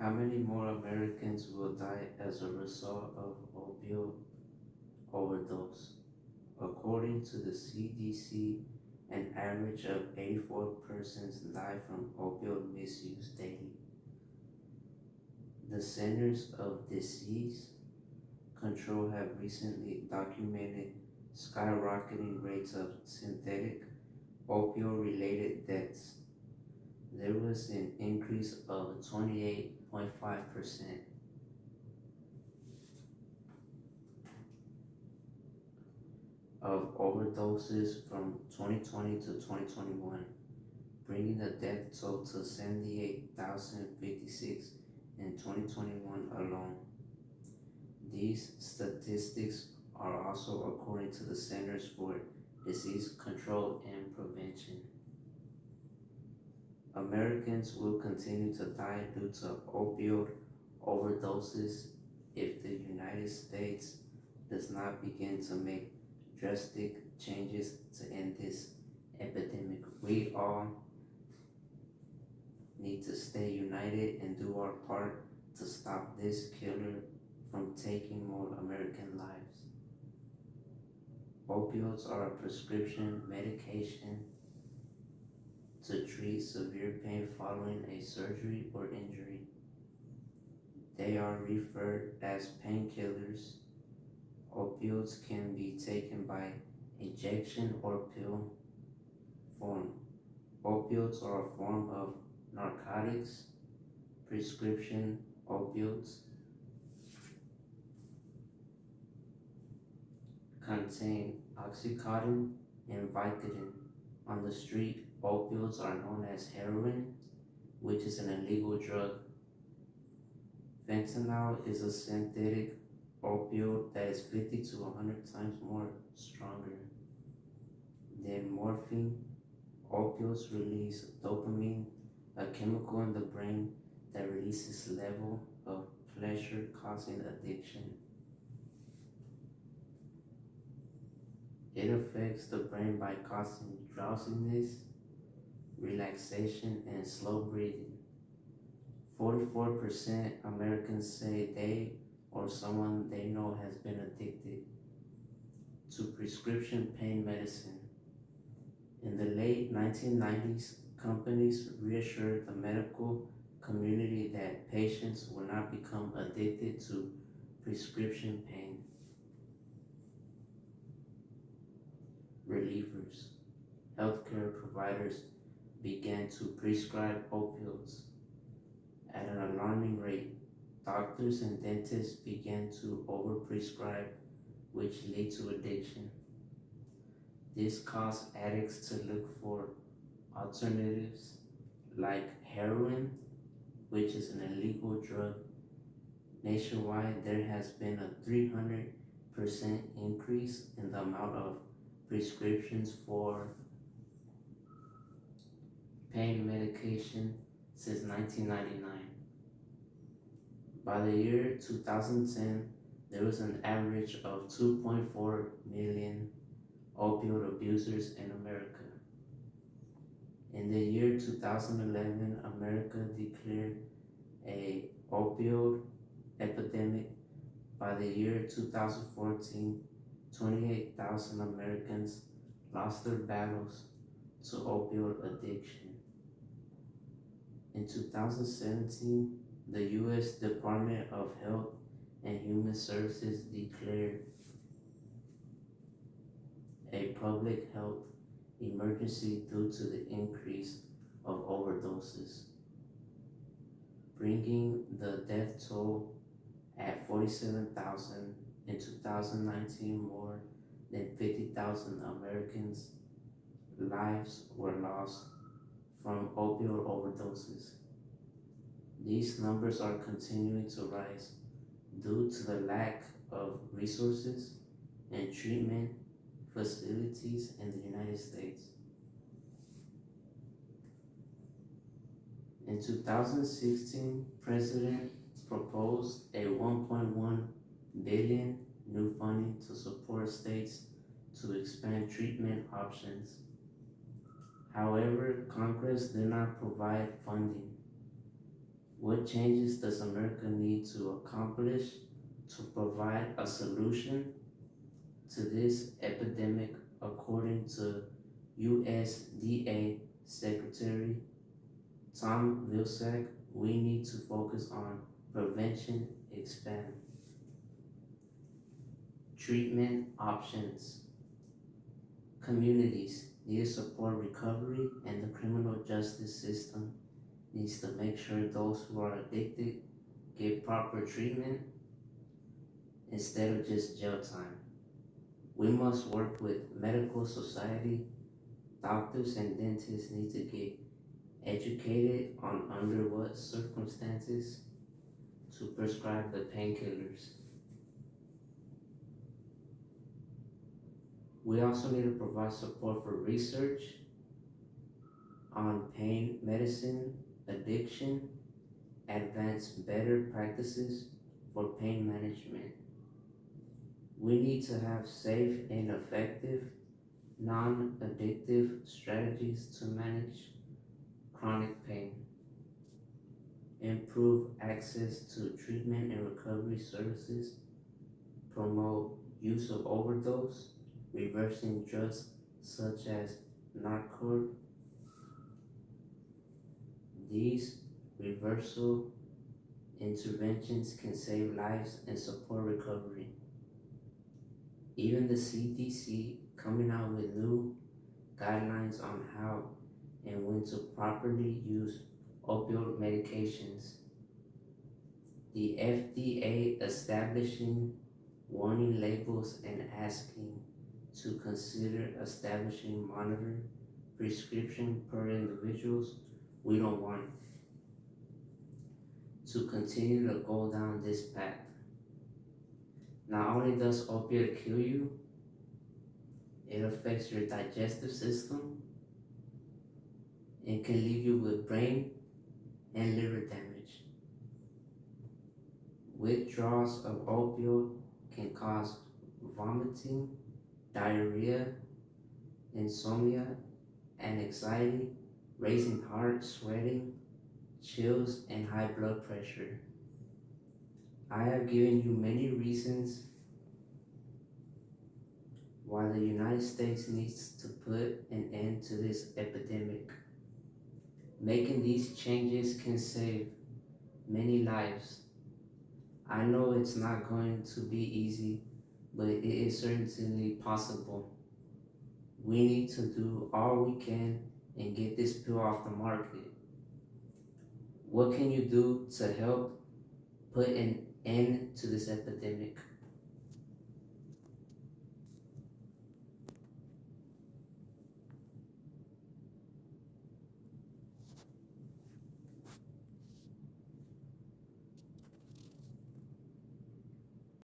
How many more Americans will die as a result of opioid overdose? According to the CDC, an average of 84 persons die from opioid misuse daily. The Centers of Disease Control have recently documented skyrocketing rates of synthetic opioid related deaths. There was an increase of 28.5% of overdoses from 2020 to 2021, bringing the death toll to 78,056 in 2021 alone. These statistics are also according to the Centers for Disease Control and Prevention. Americans will continue to die due to opioid overdoses if the United States does not begin to make drastic changes to end this epidemic. We all need to stay united and do our part to stop this killer from taking more American lives. Opioids are a prescription medication to treat severe pain following a surgery or injury. They are referred as painkillers. Opioids can be taken by injection or pill form. Opioids are a form of narcotics. Prescription opioids contain oxycodone and Vicodin. On the street, opioids are known as heroin, which is an illegal drug. Fentanyl is a synthetic opioid that is 50 to 100 times more stronger than morphine. Opioids release dopamine, a chemical in the brain that releases level of pleasure causing addiction. It affects the brain by causing drowsiness, relaxation, and slow breathing. 44% Americans say they or someone they know has been addicted to prescription pain medicine. In the late 1990s, companies reassured the medical community that patients will not become addicted to prescription pain relievers. Healthcare providers began to prescribe opioids at an alarming rate. Doctors and dentists began to overprescribe, which led to addiction. This caused addicts to look for alternatives like heroin, which is an illegal drug. Nationwide, there has been a 300% increase in the amount of prescriptions for pain medication since 1999. By the year 2010, there was an average of 2.4 million opioid abusers in America. In the year 2011, America declared a opioid epidemic. By the year 2014, 28,000 Americans lost their battles to opioid addiction. In 2017, the U.S. Department of Health and Human Services declared a public health emergency due to the increase of overdoses, bringing the death toll at 47,000 in 2019. More than 50,000 Americans' lives were lost from opioid overdoses. These numbers are continuing to rise due to the lack of resources and treatment facilities in the United States. In 2016, President proposed a 1.1 billion new funding to support states to expand treatment options. However, Congress did not provide funding. What changes does America need to accomplish to provide a solution to this epidemic, according to USDA Secretary Tom Vilsack? We need to focus on prevention, expand treatment options. Communities need to support recovery, and the criminal justice system needs to make sure those who are addicted get proper treatment instead of just jail time. We must work with medical society. Doctors and dentists need to get educated on under what circumstances to prescribe the painkillers. We also need to provide support for research on pain medicine, addiction, advance better practices for pain management. We need to have safe and effective, non addictive strategies to manage chronic pain, improve access to treatment and recovery services, promote use of overdose, reversing drugs such as narcotic. These reversal interventions can save lives and support recovery. Even the CDC coming out with new guidelines on how and when to properly use opioid medications. The FDA establishing warning labels and asking to consider establishing monitoring prescription per individuals. We don't want to continue to go down this path. Not only does opioid kill you, it affects your digestive system and can leave you with brain and liver damage. Withdrawals of opioid can cause vomiting, diarrhea, insomnia, and anxiety, raising heart, sweating, chills, and high blood pressure. I have given you many reasons why the United States needs to put an end to this epidemic. Making these changes can save many lives. I know it's not going to be easy, but it is certainly possible. We need to do all we can and get this pill off the market. What can you do to help put an end to this epidemic?